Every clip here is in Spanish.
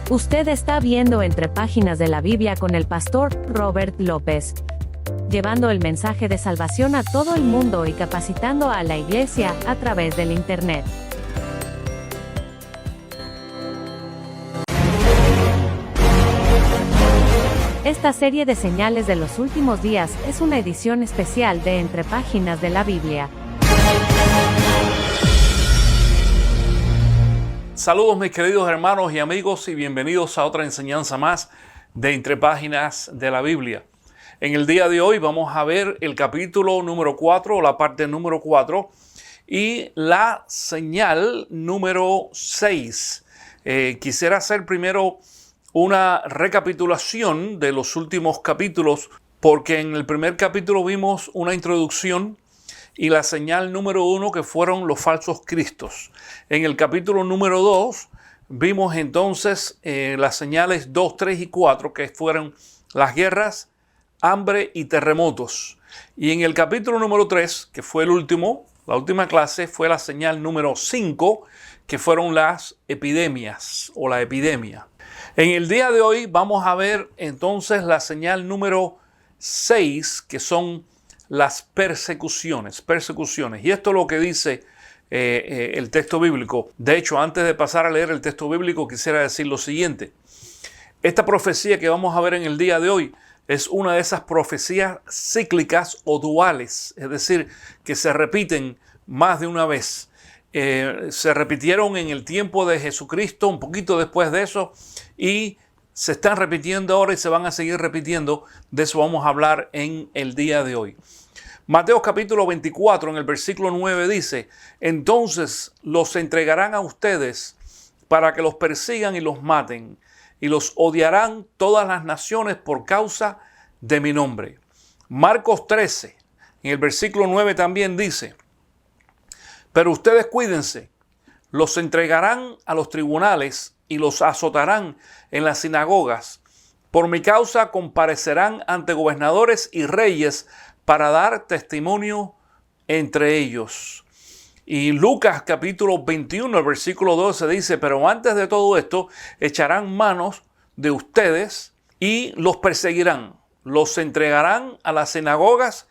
Usted está viendo Entre Páginas de la Biblia con el pastor Robert López, llevando el mensaje de salvación a todo el mundo y capacitando a la iglesia a través del Internet. Esta serie de señales de los últimos días es una edición especial de Entre Páginas de la Biblia. Saludos mis queridos hermanos y amigos y bienvenidos a otra enseñanza más de Entre Páginas de la Biblia. En el día de hoy vamos a ver el capítulo número 4 o la parte número 4 y la señal número 6. Quisiera hacer primero una recapitulación de los últimos capítulos porque en el primer capítulo vimos una introducción y la señal número 1 que fueron los falsos cristos. En el capítulo número 2 vimos entonces las señales 2, 3 y 4 que fueron las guerras, hambre y terremotos. Y en el capítulo número 3, que fue el último, la última clase, fue la señal número 5 que fueron las epidemias o la epidemia. En el día de hoy vamos a ver entonces la señal número 6 que son las persecuciones. Y esto es lo que dice el texto bíblico. De hecho, antes de pasar a leer el texto bíblico, quisiera decir lo siguiente. Esta profecía que vamos a ver en el día de hoy es una de esas profecías cíclicas o duales, es decir, que se repiten más de una vez. Se repitieron en el tiempo de Jesucristo, un poquito después de eso, y se están repitiendo ahora y se van a seguir repitiendo. De eso vamos a hablar en el día de hoy. Mateo capítulo 24 en el versículo 9 dice: entonces los entregarán a ustedes para que los persigan y los maten, y los odiarán todas las naciones por causa de mi nombre. Marcos 13 en el versículo 9 también dice: pero ustedes cuídense, los entregarán a los tribunales y los azotarán en las sinagogas. Por mi causa comparecerán ante gobernadores y reyes para dar testimonio entre ellos. Y Lucas capítulo 21, versículo 12 dice: pero antes de todo esto echarán manos de ustedes y los perseguirán, los entregarán a las sinagogas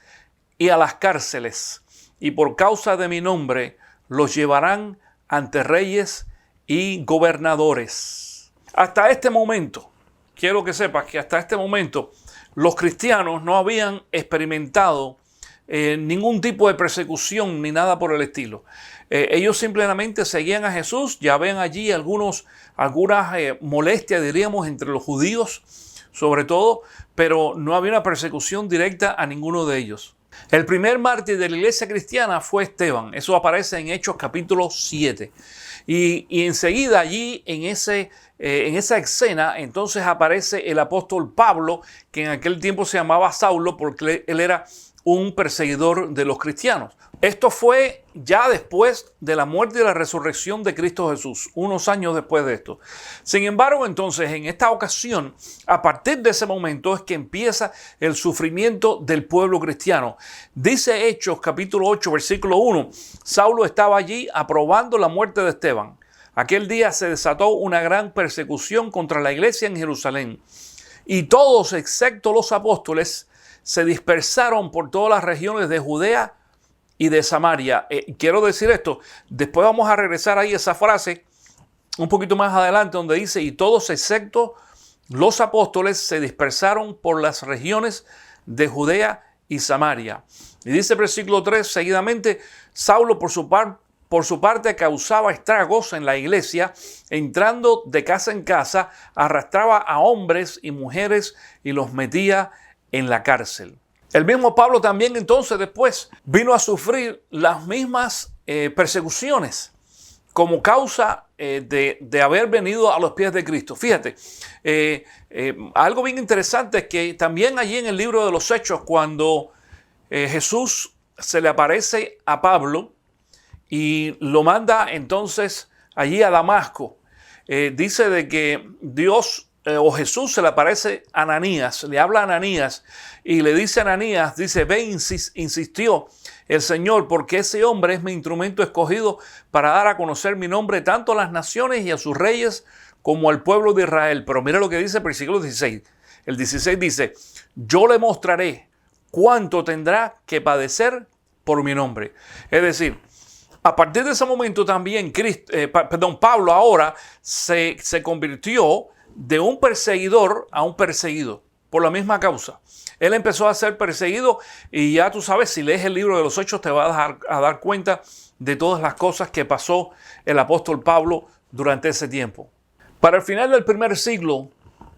y a las cárceles, y por causa de mi nombre los llevarán ante reyes y gobernadores. Hasta este momento, quiero que sepas que hasta este momento los cristianos no habían experimentado ningún tipo de persecución ni nada por el estilo. Ellos simplemente seguían a Jesús. Ya ven allí algunas molestias, diríamos, entre los judíos, sobre todo, pero no había una persecución directa a ninguno de ellos. El primer mártir de la iglesia cristiana fue Esteban. Eso aparece en Hechos capítulo 7. Y enseguida allí en esa escena entonces aparece el apóstol Pablo, que en aquel tiempo se llamaba Saulo porque él era un perseguidor de los cristianos. Esto fue ya después de la muerte y la resurrección de Cristo Jesús, unos años después de esto. Sin embargo, entonces, en esta ocasión, a partir de ese momento es que empieza el sufrimiento del pueblo cristiano. Dice Hechos capítulo 8, versículo 1, Saulo estaba allí aprobando la muerte de Esteban. Aquel día se desató una gran persecución contra la iglesia en Jerusalén, y todos, excepto los apóstoles, se dispersaron por todas las regiones de Judea y de Samaria. Quiero decir esto, después vamos a regresar ahí a esa frase un poquito más adelante donde dice: y todos excepto los apóstoles se dispersaron por las regiones de Judea y Samaria. Y dice el versículo 3, seguidamente Saulo por su parte causaba estragos en la iglesia, entrando de casa en casa, arrastraba a hombres y mujeres y los metía en la cárcel. El mismo Pablo también entonces después vino a sufrir las mismas persecuciones como causa de haber venido a los pies de Cristo. Fíjate, algo bien interesante es que también allí en el libro de los Hechos, cuando Jesús se le aparece a Pablo y lo manda entonces allí a Damasco, dice de que o Jesús se le aparece a Ananías, le habla a Ananías y le dice a Ananías, dice: ve, insistió el Señor, porque ese hombre es mi instrumento escogido para dar a conocer mi nombre tanto a las naciones y a sus reyes como al pueblo de Israel. Pero mira lo que dice el versículo 16. El 16 dice, yo le mostraré cuánto tendrá que padecer por mi nombre. Es decir, a partir de ese momento también Pablo ahora se convirtió de un perseguidor a un perseguido por la misma causa. Él empezó a ser perseguido y ya tú sabes, si lees el libro de los Hechos te vas a dar cuenta de todas las cosas que pasó el apóstol Pablo durante ese tiempo. Para el final del primer siglo,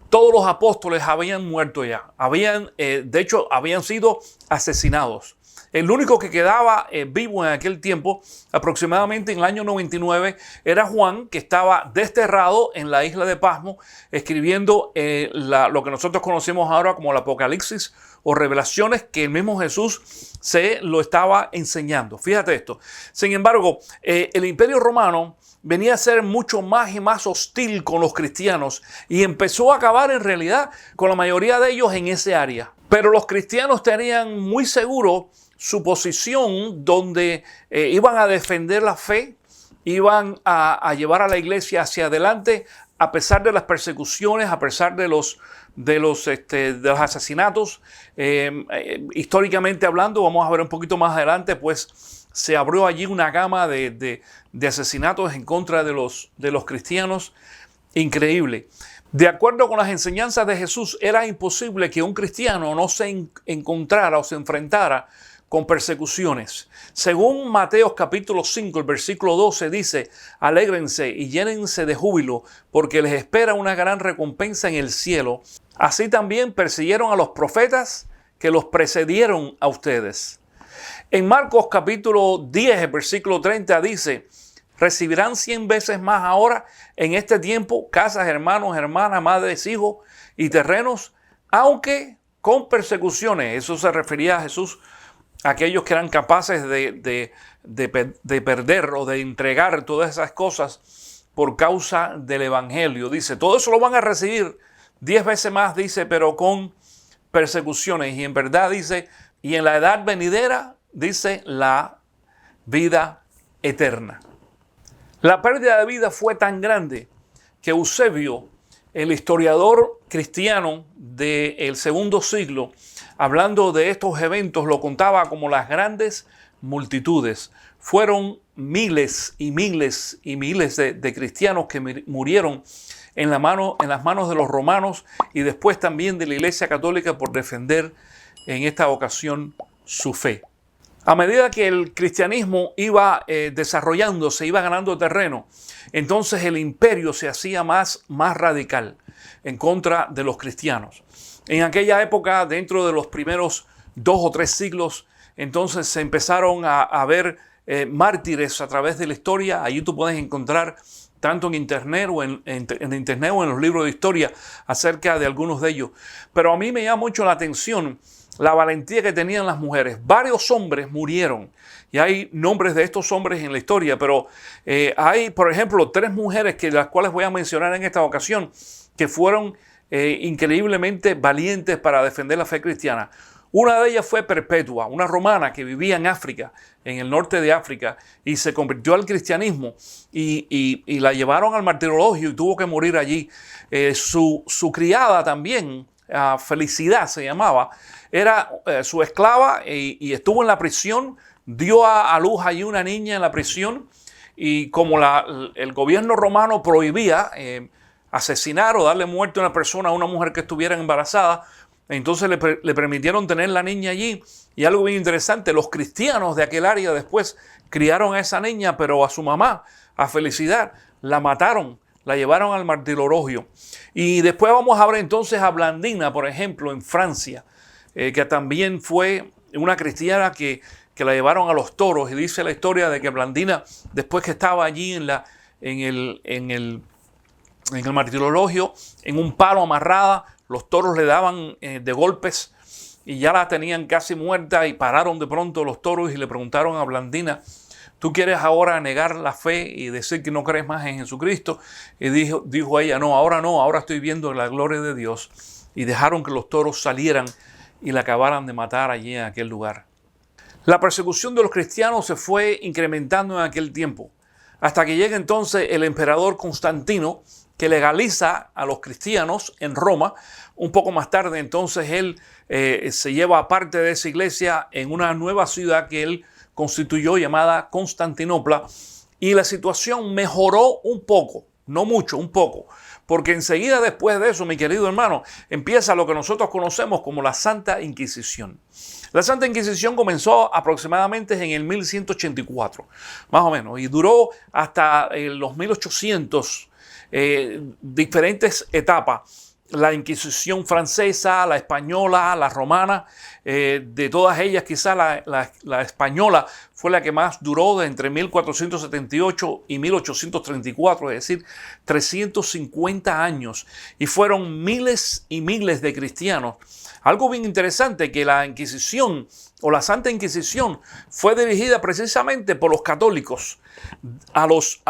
todos los apóstoles habían muerto ya. De hecho, habían sido asesinados. El único que quedaba vivo en aquel tiempo, aproximadamente en el año 99, era Juan, que estaba desterrado en la isla de Pasmo, escribiendo lo que nosotros conocemos ahora como el Apocalipsis o revelaciones que el mismo Jesús se lo estaba enseñando. Fíjate esto. Sin embargo, el Imperio Romano venía a ser mucho más y más hostil con los cristianos y empezó a acabar en realidad con la mayoría de ellos en ese área. Pero los cristianos tenían muy seguro su posición donde iban a defender la fe, iban a llevar a la iglesia hacia adelante a pesar de las persecuciones, a pesar de los asesinatos. Históricamente hablando, vamos a ver un poquito más adelante, pues se abrió allí una gama de asesinatos en contra de los cristianos. Increíble. De acuerdo con las enseñanzas de Jesús, era imposible que un cristiano no se encontrara o se enfrentara con persecuciones. Según Mateo capítulo 5, el versículo 12 dice, alégrense y llénense de júbilo, porque les espera una gran recompensa en el cielo. Así también persiguieron a los profetas que los precedieron a ustedes. En Marcos capítulo 10, el versículo 30 dice, recibirán 100 veces más ahora en este tiempo casas, hermanos, hermanas, madres, hijos y terrenos, aunque con persecuciones. Eso se refería a Jesús, aquellos que eran capaces de perder o de entregar todas esas cosas por causa del evangelio. Dice, todo eso lo van a recibir 10 veces más, dice, pero con persecuciones. Y en verdad dice, y en la edad venidera, dice, la vida eterna. La pérdida de vida fue tan grande que Eusebio, el historiador cristiano del segundo siglo, hablando de estos eventos, lo contaba como las grandes multitudes. Fueron miles y miles y miles de cristianos que murieron en las manos de los romanos y después también de la Iglesia Católica por defender en esta ocasión su fe. A medida que el cristianismo iba desarrollándose, iba ganando terreno, entonces el imperio se hacía más radical en contra de los cristianos. En aquella época, dentro de los primeros 2 o 3 siglos, entonces se empezaron a ver mártires a través de la historia. Allí tú puedes encontrar tanto en internet o en internet o en los libros de historia acerca de algunos de ellos. Pero a mí me llama mucho la atención la valentía que tenían las mujeres. Varios hombres murieron y hay nombres de estos hombres en la historia, pero hay, por ejemplo, 3 mujeres las cuales voy a mencionar en esta ocasión que fueron increíblemente valientes para defender la fe cristiana. Una de ellas fue Perpetua, una romana que vivía en África, en el norte de África, y se convirtió al cristianismo y la llevaron al martirologio y tuvo que morir allí. Su criada también, Felicidad se llamaba, era su esclava y estuvo en la prisión, dio a luz allí una niña en la prisión y como el gobierno romano prohibía asesinar o darle muerte a una persona, a una mujer que estuviera embarazada, entonces le permitieron tener la niña allí. Y algo bien interesante, los cristianos de aquel área después criaron a esa niña, pero a su mamá, a Felicidad, la mataron, la llevaron al martirologio. Y después vamos a ver entonces a Blandina, por ejemplo, en Francia, que también fue una cristiana que la llevaron a los toros. Y dice la historia de que Blandina, después que estaba allí en el martirologio, en un palo amarrada, los toros le daban de golpes y ya la tenían casi muerta y pararon de pronto los toros y le preguntaron a Blandina, ¿tú quieres ahora negar la fe y decir que no crees más en Jesucristo? Y dijo ella, no, ahora estoy viendo la gloria de Dios. Y dejaron que los toros salieran y la acabaran de matar allí en aquel lugar. La persecución de los cristianos se fue incrementando en aquel tiempo, hasta que llega entonces el emperador Constantino, que legaliza a los cristianos en Roma. Un poco más tarde, entonces, él se lleva parte de esa iglesia en una nueva ciudad que él constituyó llamada Constantinopla, y la situación mejoró un poco, no mucho, un poco, porque enseguida después de eso, mi querido hermano, empieza lo que nosotros conocemos como la Santa Inquisición. La Santa Inquisición comenzó aproximadamente en el 1184, más o menos, y duró hasta los 1800, diferentes etapas. La Inquisición francesa, la española, la romana, de todas ellas quizá la española fue la que más duró de entre 1478 y 1834, es decir, 350 años, y fueron miles y miles de cristianos. Algo bien interesante, que la Inquisición o la Santa Inquisición fue dirigida precisamente por los católicos a los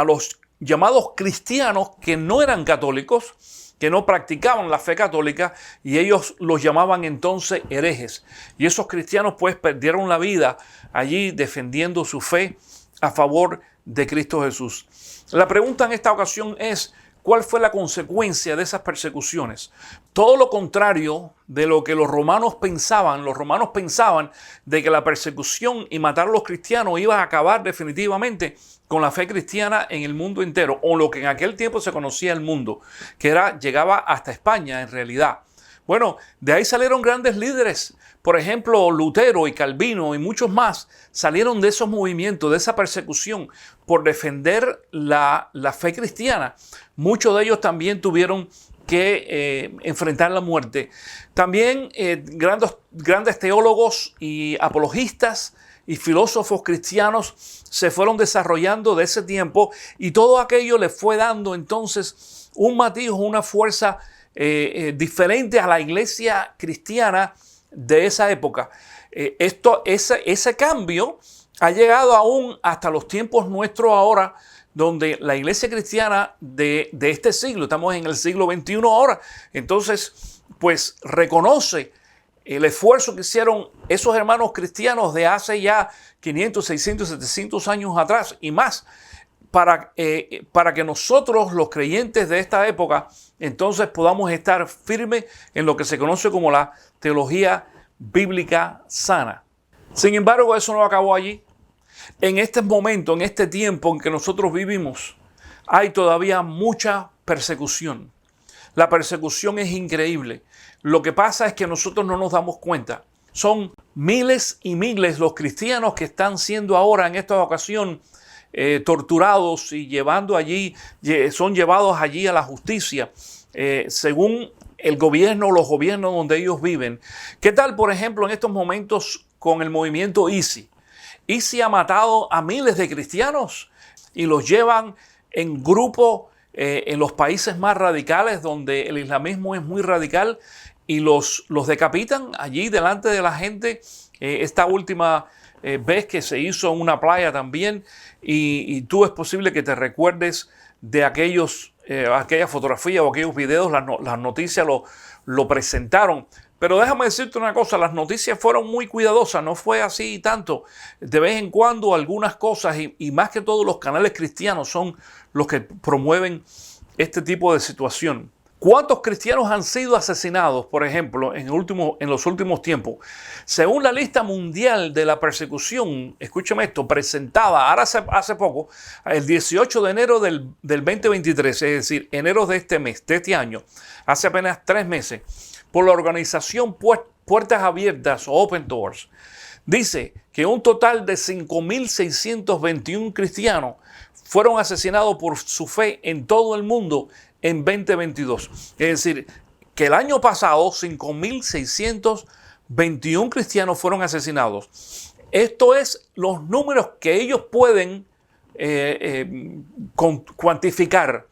llamados cristianos que no eran católicos, que no practicaban la fe católica, y ellos los llamaban entonces herejes. Y esos cristianos pues perdieron la vida allí defendiendo su fe a favor de Cristo Jesús. La pregunta en esta ocasión es, ¿cuál fue la consecuencia de esas persecuciones? Todo lo contrario de lo que los romanos pensaban. Los romanos pensaban de que la persecución y matar a los cristianos iba a acabar definitivamente con la fe cristiana en el mundo entero, o lo que en aquel tiempo se conocía el mundo, que llegaba hasta España en realidad. Bueno, de ahí salieron grandes líderes. Por ejemplo, Lutero y Calvino y muchos más salieron de esos movimientos, de esa persecución por defender la fe cristiana. Muchos de ellos también tuvieron que enfrentar la muerte. También grandes teólogos y apologistas y filósofos cristianos se fueron desarrollando de ese tiempo, y todo aquello le fue dando entonces un matiz, una fuerza diferente a la iglesia cristiana de esa época. Ese cambio ha llegado aún hasta los tiempos nuestros ahora, donde la iglesia cristiana de este siglo, estamos en el siglo XXI ahora, entonces pues reconoce el esfuerzo que hicieron esos hermanos cristianos de hace ya 500, 600, 700 años atrás y más, para que nosotros, los creyentes de esta época, entonces podamos estar firmes en lo que se conoce como la teología bíblica sana. Sin embargo, eso no acabó allí. En este momento, en este tiempo en que nosotros vivimos, hay todavía mucha persecución. La persecución es increíble. Lo que pasa es que nosotros no nos damos cuenta. Son miles y miles los cristianos que están siendo ahora en esta ocasión torturados y son llevados allí a la justicia, según el gobierno, los gobiernos donde ellos viven. ¿Qué tal, por ejemplo, en estos momentos con el movimiento ISIS? ISIS ha matado a miles de cristianos y los llevan en grupo en los países más radicales, donde el islamismo es muy radical, y los decapitan allí delante de la gente. Esta última vez que se hizo en una playa también, y tú es posible que te recuerdes de aquella fotografía o aquellos videos. Las noticias lo presentaron. Pero déjame decirte una cosa, las noticias fueron muy cuidadosas, no fue así tanto. De vez en cuando algunas cosas, y más que todo los canales cristianos son los que promueven este tipo de situación. ¿Cuántos cristianos han sido asesinados, por ejemplo, en los últimos tiempos? Según la lista mundial de la persecución, escúchame esto, presentada ahora hace poco, el 18 de enero del 2023, es decir, enero de este mes, de este año, hace apenas 3 meses, por la organización Puertas Abiertas o Open Doors, dice que un total de 5.621 cristianos fueron asesinados por su fe en todo el mundo en 2022. Es decir, que el año pasado 5.621 cristianos fueron asesinados. Esto es los números que ellos pueden cuantificar,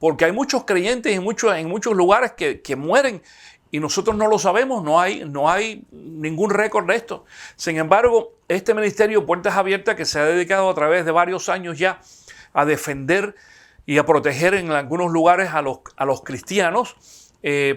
porque hay muchos creyentes en muchos lugares que mueren y nosotros no lo sabemos, no hay ningún récord de esto. Sin embargo, este ministerio Puertas Abiertas, que se ha dedicado a través de varios años ya a defender y a proteger en algunos lugares a los cristianos,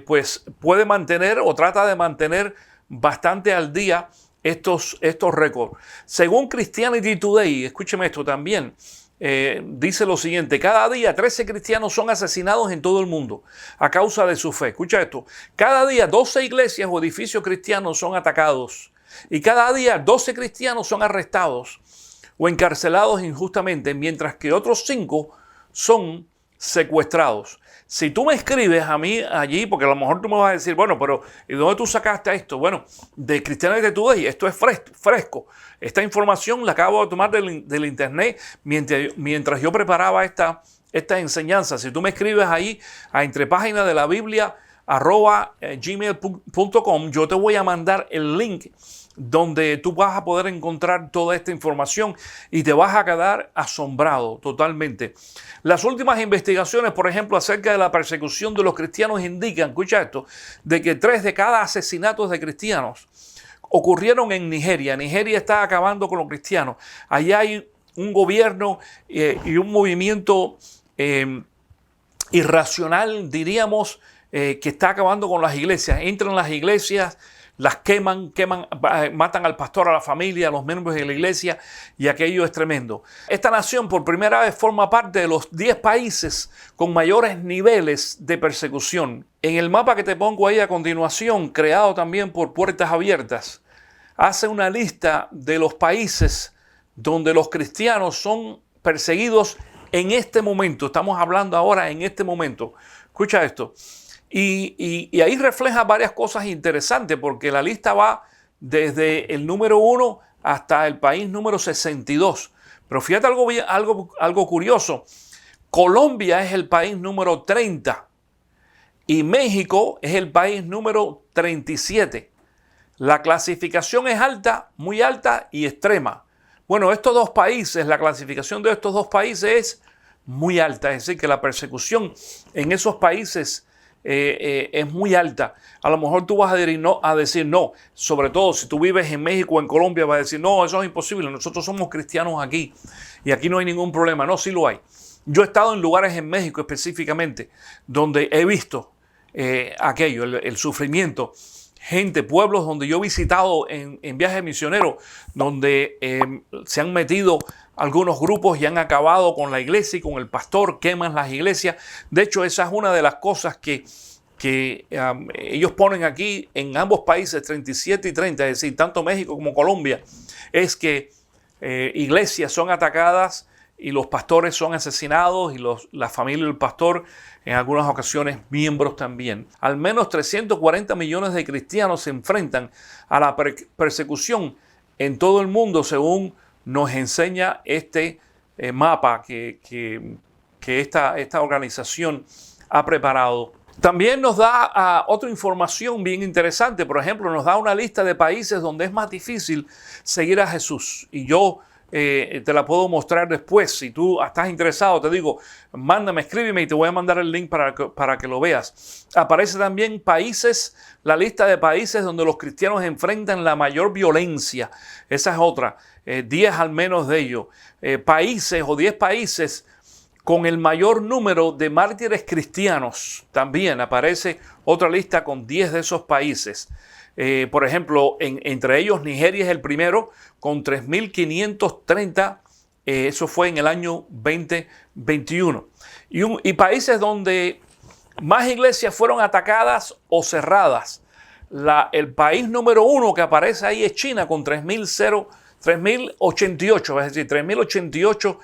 pues puede mantener o trata de mantener bastante al día estos récords. Según Christianity Today, escúcheme esto también, dice lo siguiente: cada día 13 cristianos son asesinados en todo el mundo a causa de su fe. Escucha esto: cada día 12 iglesias o edificios cristianos son atacados y cada día 12 cristianos son arrestados o encarcelados injustamente, mientras que otros 5 son secuestrados. Si tú me escribes a mí allí, porque a lo mejor tú me vas a decir, bueno, pero ¿y dónde tú sacaste esto? Bueno, de Christianity Today, esto es fresco. Esta información la acabo de tomar del internet mientras yo preparaba esta enseñanza. Si tú me escribes ahí a entrepágina.de-la-biblia@gmail.com, yo te voy a mandar el link donde tú vas a poder encontrar toda esta información y te vas a quedar asombrado totalmente. Las últimas investigaciones, por ejemplo, acerca de la persecución de los cristianos indican, escucha esto, de que 3 de cada asesinatos de cristianos ocurrieron en Nigeria. Nigeria está acabando con los cristianos. Allá hay un gobierno y un movimiento irracional, diríamos, que está acabando con las iglesias. Entran las iglesias, las queman, matan al pastor, a la familia, a los miembros de la iglesia, y aquello es tremendo. Esta nación por primera vez forma parte de los 10 países con mayores niveles de persecución. En el mapa que te pongo ahí a continuación, creado también por Puertas Abiertas, hace una lista de los países donde los cristianos son perseguidos en este momento. Estamos hablando ahora en este momento. Escucha esto. Y ahí refleja varias cosas interesantes, porque la lista va desde el número 1 hasta el país número 62. Pero fíjate algo curioso. Colombia es el país número 30 y México es el país número 37. La clasificación es alta, muy alta y extrema. Bueno, estos dos países, la clasificación de estos dos países es muy alta. Es decir, que la persecución en esos países es muy alta. A lo mejor tú vas a decir no, sobre todo si tú vives en México o en Colombia, vas a decir no, eso es imposible, nosotros somos cristianos aquí y aquí no hay ningún problema. No, sí lo hay. Yo he estado en lugares en México específicamente donde he visto aquello, el sufrimiento. Gente, pueblos donde yo he visitado en viajes misioneros, donde se han metido algunos grupos y han acabado con la iglesia y con el pastor, queman las iglesias. De hecho, esa es una de las cosas que ellos ponen aquí en ambos países, 37 y 30, es decir, tanto México como Colombia, es que iglesias son atacadas y los pastores son asesinados y la familia del pastor, en algunas ocasiones miembros también. Al menos 340 millones de cristianos se enfrentan a la persecución en todo el mundo, según nos enseña este mapa que esta organización ha preparado. También nos da otra información bien interesante. Por ejemplo, nos da una lista de países donde es más difícil seguir a Jesús. Y yo te la puedo mostrar después. Si tú estás interesado, te digo, mándame, escríbeme y te voy a mandar el link para que lo veas. Aparece también países, la lista de países donde los cristianos enfrentan la mayor violencia. Esa es otra. 10 al menos de ellos. Países o 10 países con el mayor número de mártires cristianos. También aparece otra lista con 10 de esos países. Por ejemplo, entre ellos Nigeria es el primero con 3.530, eso fue en el año 2021. Y países donde más iglesias fueron atacadas o cerradas. El país número 1 que aparece ahí es China con 3.088, es decir, 3.088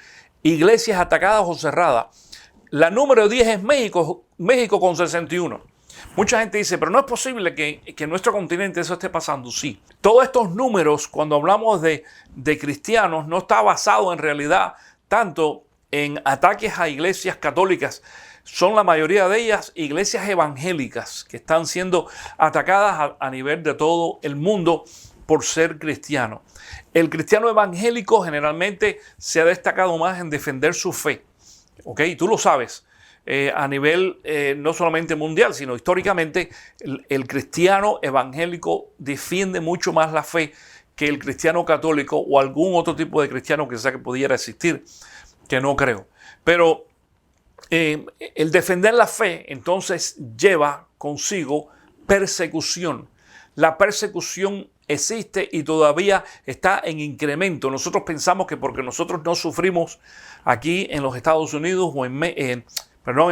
iglesias atacadas o cerradas. La número 10 es México con 61. Mucha gente dice, pero no es posible que en nuestro continente eso esté pasando. Sí, todos estos números, cuando hablamos de cristianos, no está basado en realidad tanto en ataques a iglesias católicas. Son la mayoría de ellas iglesias evangélicas que están siendo atacadas a nivel de todo el mundo por ser cristiano. El cristiano evangélico generalmente se ha destacado más en defender su fe. ¿Ok? Tú lo sabes. A nivel no solamente mundial, sino históricamente, el cristiano evangélico defiende mucho más la fe que el cristiano católico o algún otro tipo de cristiano que sea que pudiera existir, que no creo. Pero el defender la fe entonces lleva consigo persecución. la persecución existe y todavía está en incremento. Nosotros pensamos que porque nosotros no sufrimos aquí en los Estados Unidos o en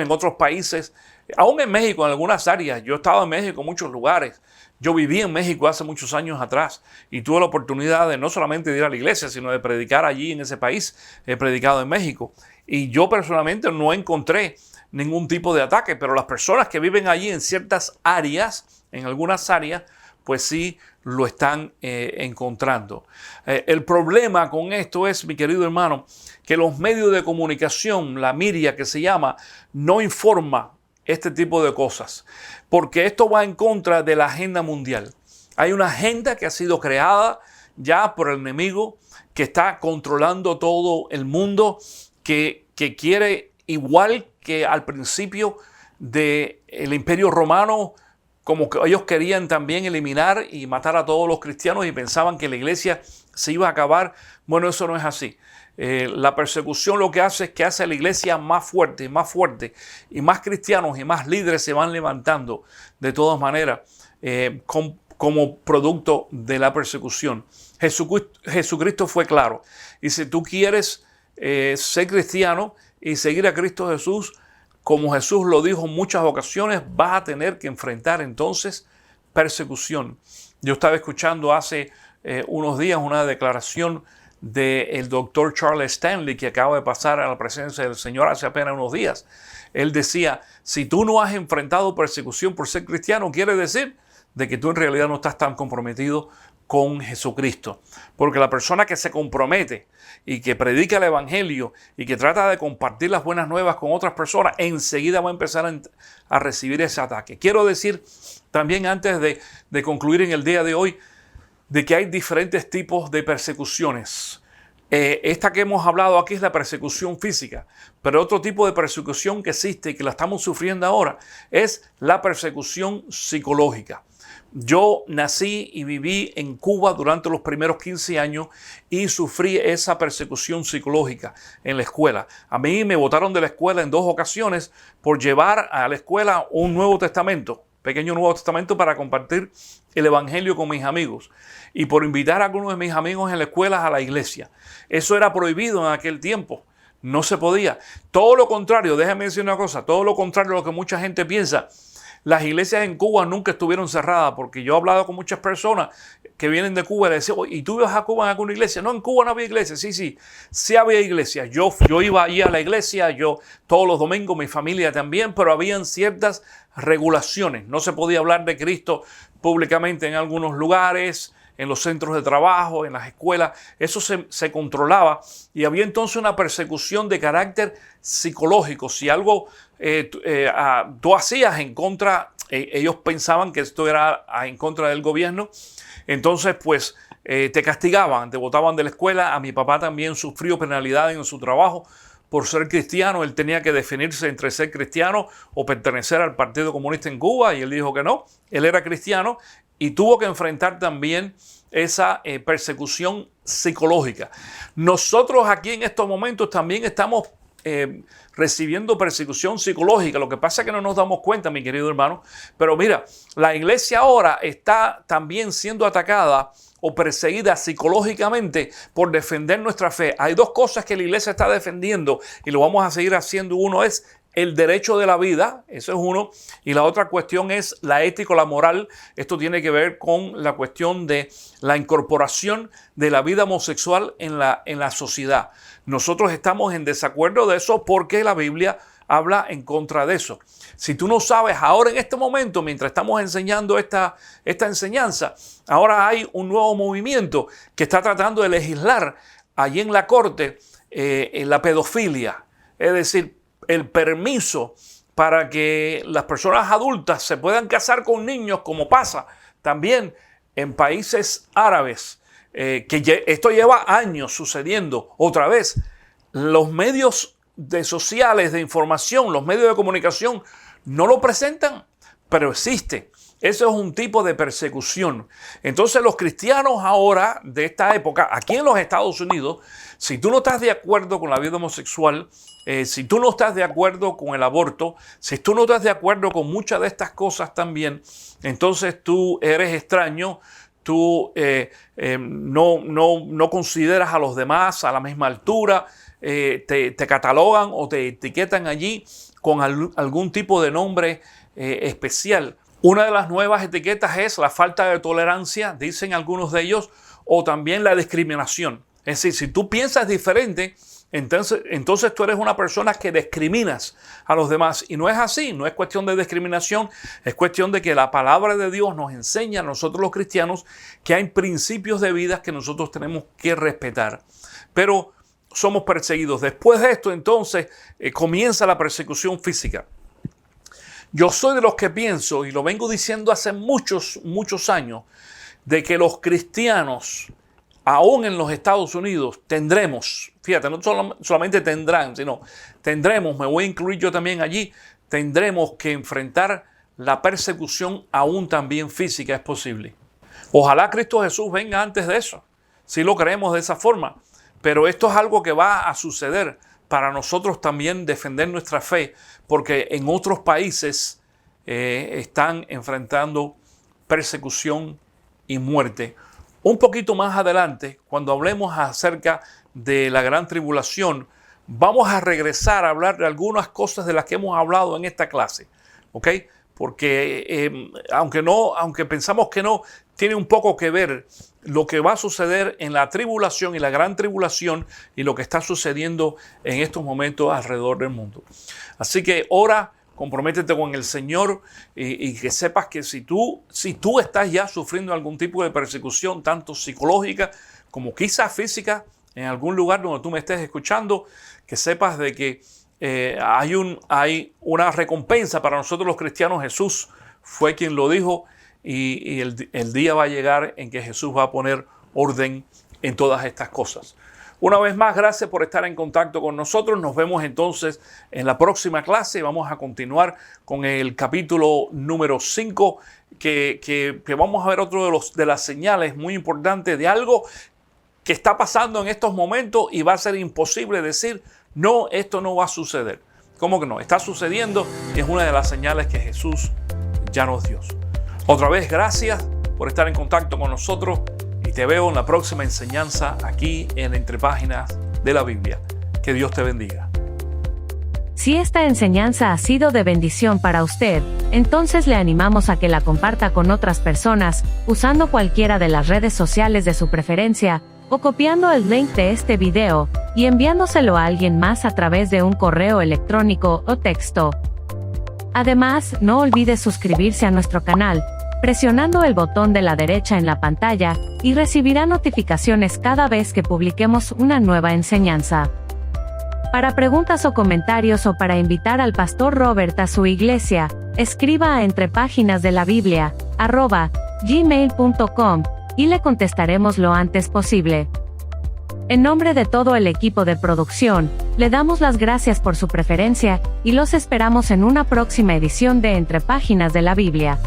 otros países, aún en México, en algunas áreas. Yo he estado en México en muchos lugares. Yo viví en México hace muchos años atrás y tuve la oportunidad de no solamente de ir a la iglesia, sino de predicar allí en ese país. He predicado en México y yo personalmente no encontré ningún tipo de ataque, pero las personas que viven allí en ciertas áreas, en algunas áreas, pues sí lo están encontrando. El problema con esto es, mi querido hermano, que los medios de comunicación, la media que se llama, no informa este tipo de cosas, porque esto va en contra de la agenda mundial. Hay una agenda que ha sido creada ya por el enemigo, que está controlando todo el mundo, que quiere, igual que al principio del Imperio Romano, como que ellos querían también eliminar y matar a todos los cristianos y pensaban que la iglesia se iba a acabar. Bueno, eso no es así. La persecución lo que hace es que hace a la iglesia más fuerte y más cristianos y más líderes se van levantando de todas maneras como producto de la persecución. Jesucristo fue claro. Y si tú quieres ser cristiano y seguir a Cristo Jesús, como Jesús lo dijo en muchas ocasiones, vas a tener que enfrentar entonces persecución. Yo estaba escuchando hace unos días una declaración del doctor Charles Stanley, que acaba de pasar a la presencia del Señor hace apenas unos días. Él decía, si tú no has enfrentado persecución por ser cristiano, quiere decir de que tú en realidad no estás tan comprometido con Jesucristo. Porque la persona que se compromete y que predica el evangelio y que trata de compartir las buenas nuevas con otras personas, enseguida va a empezar a recibir ese ataque. Quiero decir también, antes de concluir en el día de hoy, de que hay diferentes tipos de persecuciones. Esta que hemos hablado aquí es la persecución física, pero otro tipo de persecución que existe y que la estamos sufriendo ahora es la persecución psicológica. Yo nací y viví en Cuba durante los primeros 15 años y sufrí esa persecución psicológica en la escuela. A mí me botaron de la escuela en 2 ocasiones por llevar a la escuela un Nuevo Testamento, pequeño Nuevo Testamento, para compartir el evangelio con mis amigos y por invitar a algunos de mis amigos en la escuela a la iglesia. Eso era prohibido en aquel tiempo. No se podía. Todo lo contrario, déjame decir una cosa, todo lo contrario a lo que mucha gente piensa. Las iglesias en Cuba nunca estuvieron cerradas, porque yo he hablado con muchas personas que vienen de Cuba y les decía, ¿y tú ibas a Cuba en alguna iglesia? No, en Cuba no había iglesia. Sí había iglesia. Yo iba allí a la iglesia, yo todos los domingos, mi familia también, pero habían ciertas regulaciones. No se podía hablar de Cristo públicamente en algunos lugares, en los centros de trabajo, en las escuelas. Eso se controlaba y había entonces una persecución de carácter psicológico. Si algo tú hacías en contra, ellos pensaban que esto era en contra del gobierno, entonces pues te castigaban, te botaban de la escuela. A mi papá también sufrió penalidades en su trabajo por ser cristiano. Él tenía que definirse entre ser cristiano o pertenecer al Partido Comunista en Cuba y él dijo que no, él era cristiano y tuvo que enfrentar también esa persecución psicológica. Nosotros aquí en estos momentos también estamos recibiendo persecución psicológica. Lo que pasa es que no nos damos cuenta, mi querido hermano. Pero mira, la iglesia ahora está también siendo atacada o perseguida psicológicamente por defender nuestra fe. Hay 2 cosas que la iglesia está defendiendo y lo vamos a seguir haciendo. Uno es el derecho de la vida, eso es uno, y la otra cuestión es la ética o la moral. Esto tiene que ver con la cuestión de la incorporación de la vida homosexual en la sociedad. Nosotros estamos en desacuerdo de eso porque la Biblia habla en contra de eso. Si tú no sabes, ahora en este momento, mientras estamos enseñando esta enseñanza, ahora hay un nuevo movimiento que está tratando de legislar allí en la corte en la pedofilia, es decir, el permiso para que las personas adultas se puedan casar con niños, como pasa también en países árabes, que esto lleva años sucediendo. Otra vez, los medios sociales de información, los medios de comunicación no lo presentan, pero existe. Eso es un tipo de persecución. Entonces los cristianos ahora de esta época, aquí en los Estados Unidos, si tú no estás de acuerdo con la vida homosexual, si tú no estás de acuerdo con el aborto, si tú no estás de acuerdo con muchas de estas cosas también, entonces tú eres extraño, tú no consideras a los demás a la misma altura, te catalogan o te etiquetan allí con algún tipo de nombre especial. Una de las nuevas etiquetas es la falta de tolerancia, dicen algunos de ellos, o también la discriminación. Es decir, si tú piensas diferente, entonces tú eres una persona que discriminas a los demás. Y no es así, no es cuestión de discriminación, es cuestión de que la palabra de Dios nos enseña a nosotros los cristianos que hay principios de vida que nosotros tenemos que respetar. Pero somos perseguidos. Después de esto, entonces, comienza la persecución física. Yo soy de los que pienso, y lo vengo diciendo hace muchos años, de que los cristianos, aún en los Estados Unidos, tendremos, fíjate, no solamente tendrán, sino tendremos, me voy a incluir yo también allí, tendremos que enfrentar la persecución aún también física, es posible. Ojalá Cristo Jesús venga antes de eso, si lo creemos de esa forma, pero esto es algo que va a suceder para nosotros también defender nuestra fe, porque en otros países están enfrentando persecución y muerte. Un poquito más adelante, cuando hablemos acerca de la gran tribulación, vamos a regresar a hablar de algunas cosas de las que hemos hablado en esta clase, ¿ok? Porque aunque pensamos que no, tiene un poco que ver lo que va a suceder en la tribulación y la gran tribulación y lo que está sucediendo en estos momentos alrededor del mundo. Así que ora, comprométete con el Señor y que sepas que si tú estás ya sufriendo algún tipo de persecución, tanto psicológica como quizás física, en algún lugar donde tú me estés escuchando, que sepas de que hay una recompensa para nosotros los cristianos. Jesús fue quien lo dijo y el día va a llegar en que Jesús va a poner orden en todas estas cosas. Una vez más, gracias por estar en contacto con nosotros. Nos vemos entonces en la próxima clase. Vamos a continuar con el capítulo número 5, que vamos a ver otro de las señales muy importantes de algo que está pasando en estos momentos y va a ser imposible decir, no, esto no va a suceder. ¿Cómo que no? Está sucediendo y es una de las señales que Jesús ya nos dio. Otra vez, gracias por estar en contacto con nosotros y te veo en la próxima enseñanza aquí en Entre Páginas de la Biblia. Que Dios te bendiga. Si esta enseñanza ha sido de bendición para usted, entonces le animamos a que la comparta con otras personas, usando cualquiera de las redes sociales de su preferencia, o copiando el link de este video, y enviándoselo a alguien más a través de un correo electrónico o texto. Además, no olvide suscribirse a nuestro canal, presionando el botón de la derecha en la pantalla, y recibirá notificaciones cada vez que publiquemos una nueva enseñanza. Para preguntas o comentarios o para invitar al Pastor Robert a su iglesia, escriba a entrepaginasdelabiblia@gmail.com y le contestaremos lo antes posible. En nombre de todo el equipo de producción, le damos las gracias por su preferencia y los esperamos en una próxima edición de Entre Páginas de la Biblia.